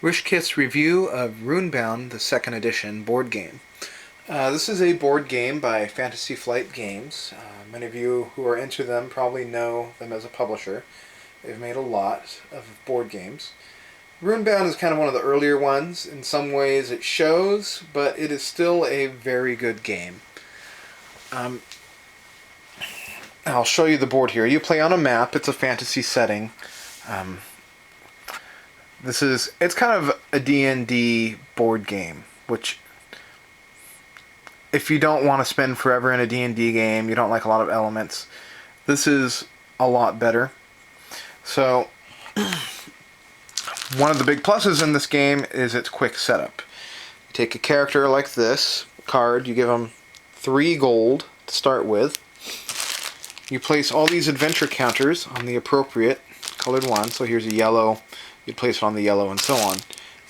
WishKit's review of Runebound, the second edition board game. This is a board game by Fantasy Flight Games. Many of you who are into them probably know them as a publisher. They've made a lot of board games. Runebound is kind of one of the earlier ones. In some ways it shows, but it is still a very good game. I'll show you the board here. You play on a map. It's a fantasy setting. It's kind of a D&D board game, which if you don't want to spend forever in a D&D game, you don't like a lot of elements, this is a lot better. So, one of the big pluses in this game is its quick setup. You take a character like this card, you give them 3 gold to start with. You place all these adventure counters on the appropriate colored one, so here's a yellow, you place it on the yellow and so on.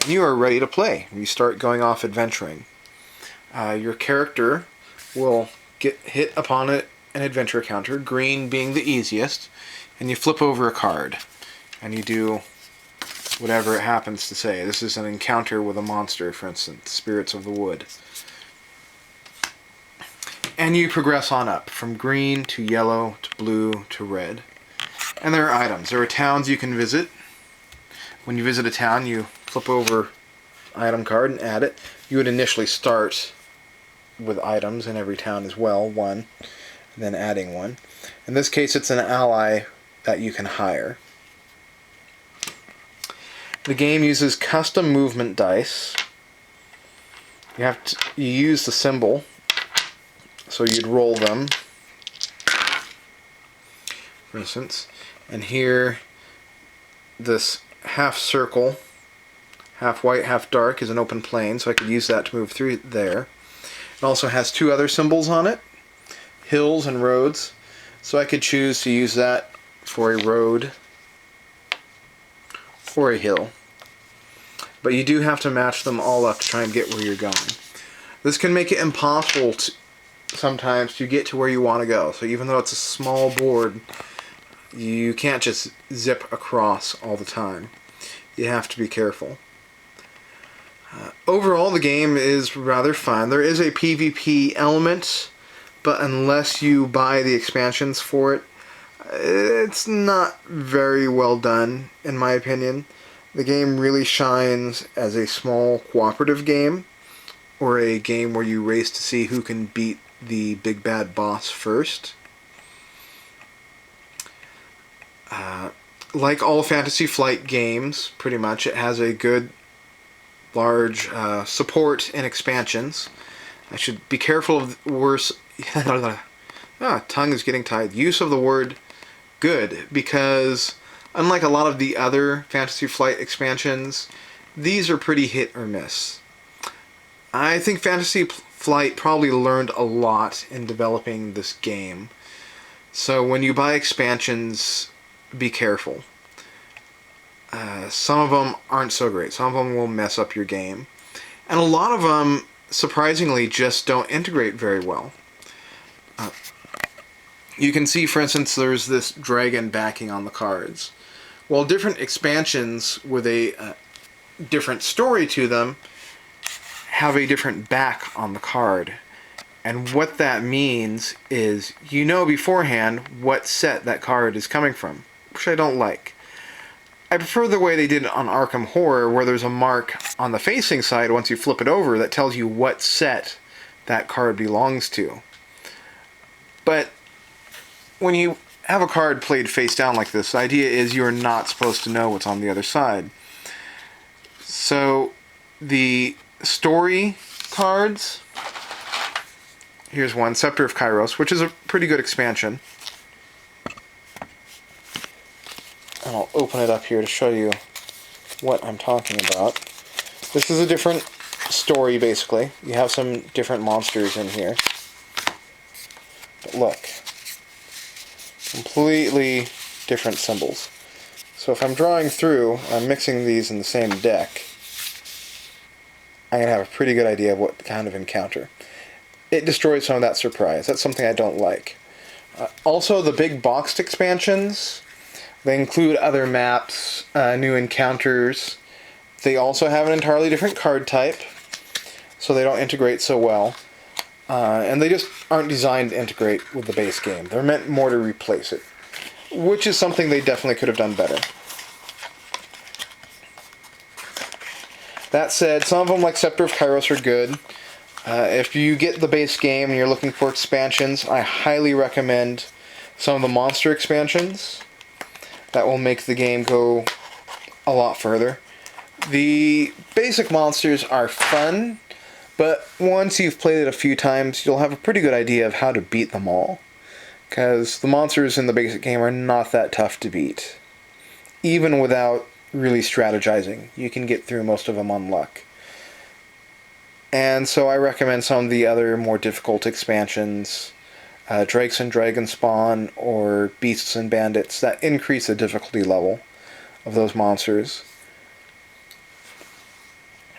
And you are ready to play. You start going off adventuring. Your character will get hit upon an adventure counter, green being the easiest, and you flip over a card. And you do whatever it happens to say. This is an encounter with a monster, for instance, spirits of the wood. And you progress on up, from green to yellow to blue to red. And there are items. There are towns you can visit. When you visit a town, you flip over item card and add it. You would initially start with items in every town as well, one, and then adding one. In this case, it's an ally that you can hire. The game uses custom movement dice. You use the symbol, so you'd roll them, for instance, and here this half circle, half white, half dark, is an open plane, so I could use that to move through there. It also has 2 other symbols on it, hills and roads, so I could choose to use that for a road or a hill. But you do have to match them all up to try and get where you're going. This can make it impossible sometimes to get to where you want to go, so even though it's a small board, you can't just zip across all the time. You have to be careful. Overall, the game is rather fun. There is a PvP element, but unless you buy the expansions for it, it's not very well done, in my opinion. The game really shines as a small cooperative game, or a game where you race to see who can beat the big bad boss first. Like all Fantasy Flight games, pretty much, it has a good, large support and expansions. I should be careful of worse. Tongue is getting tied. Use of the word good, because unlike a lot of the other Fantasy Flight expansions, these are pretty hit or miss. I think Fantasy Flight probably learned a lot in developing this game. So when you buy expansions, be careful. Some of them aren't so great. Some of them will mess up your game. And a lot of them, surprisingly, just don't integrate very well. You can see, for instance, there's this dragon backing on the cards. Well, different expansions with a different story to them have a different back on the card. And what that means is you know beforehand what set that card is coming from, which I don't like. I prefer the way they did it on Arkham Horror, where there's a mark on the facing side once you flip it over that tells you what set that card belongs to. But when you have a card played face down like this, the idea is you're not supposed to know what's on the other side. So the story cards, here's one, Scepter of Kairos, which is a pretty good expansion. And I'll open it up here to show you what I'm talking about. This is a different story, basically. You have some different monsters in here. But look. Completely different symbols. So if I'm drawing through, I'm mixing these in the same deck, I'm going to have a pretty good idea of what kind of encounter. It destroys some of that surprise. That's something I don't like. Also, the big boxed expansions, they include other maps, new encounters, They also have an entirely different card type, so they don't integrate so well. And they just aren't designed to integrate with the base game. They're meant more to replace it, which is something they definitely could have done better. That said, some of them, like Scepter of Kairos, are good. If you get the base game and you're looking for expansions, I highly recommend some of the monster expansions. That will make the game go a lot further. The basic monsters are fun, but once you've played it a few times, you'll have a pretty good idea of how to beat them all. Because the monsters in the basic game are not that tough to beat. Even without really strategizing, you can get through most of them on luck. And so I recommend some of the other more difficult expansions, Drakes and Dragonspawn, or Beasts and Bandits, that increase the difficulty level of those monsters.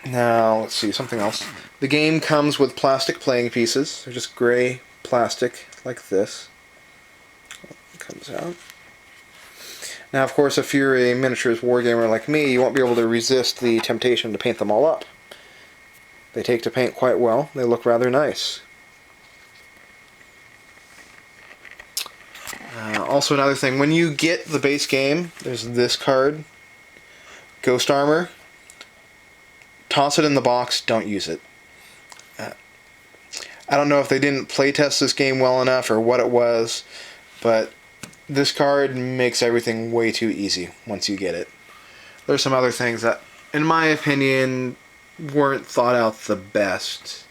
Now, let's see, something else. The game comes with plastic playing pieces. They're just gray plastic, like this. It comes out. Now, of course, if you're a miniatures wargamer like me, you won't be able to resist the temptation to paint them all up. They take to paint quite well. They look rather nice. Also, another thing, when you get the base game, there's this card, Ghost Armor. Toss it in the box, don't use it. I don't know if they didn't playtest this game well enough or what it was, but this card makes everything way too easy once you get it. There's some other things that, in my opinion, weren't thought out the best.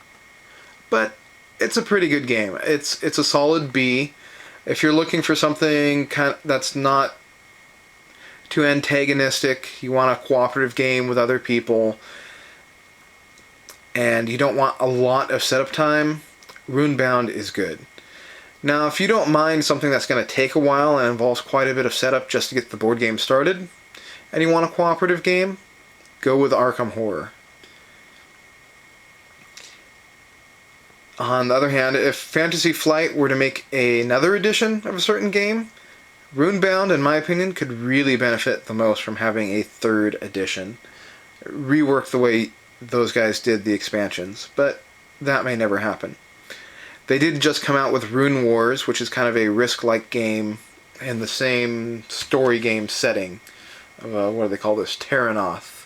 But it's a pretty good game. It's a solid B. If you're looking for something that's not too antagonistic, you want a cooperative game with other people, and you don't want a lot of setup time, Runebound is good. Now, if you don't mind something that's going to take a while and involves quite a bit of setup just to get the board game started, and you want a cooperative game, go with Arkham Horror. On the other hand, if Fantasy Flight were to make another edition of a certain game, Runebound, in my opinion, could really benefit the most from having a third edition. Rework the way those guys did the expansions, but that may never happen. They did just come out with Rune Wars, which is kind of a Risk-like game in the same story game setting. What do they call this? Terranoth.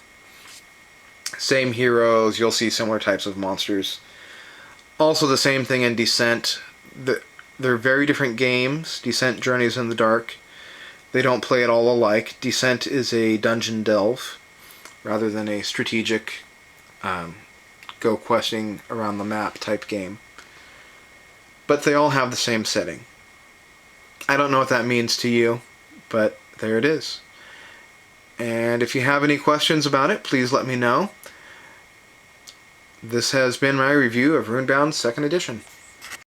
Same heroes, you'll see similar types of monsters. Also the same thing in Descent. They're very different games. Descent Journeys in the Dark. They don't play at all alike. Descent is a dungeon delve rather than a strategic go questing around the map type game. But they all have the same setting. I don't know what that means to you, but there it is. And if you have any questions about it, please let me know. This has been my review of Runebound 2nd Edition.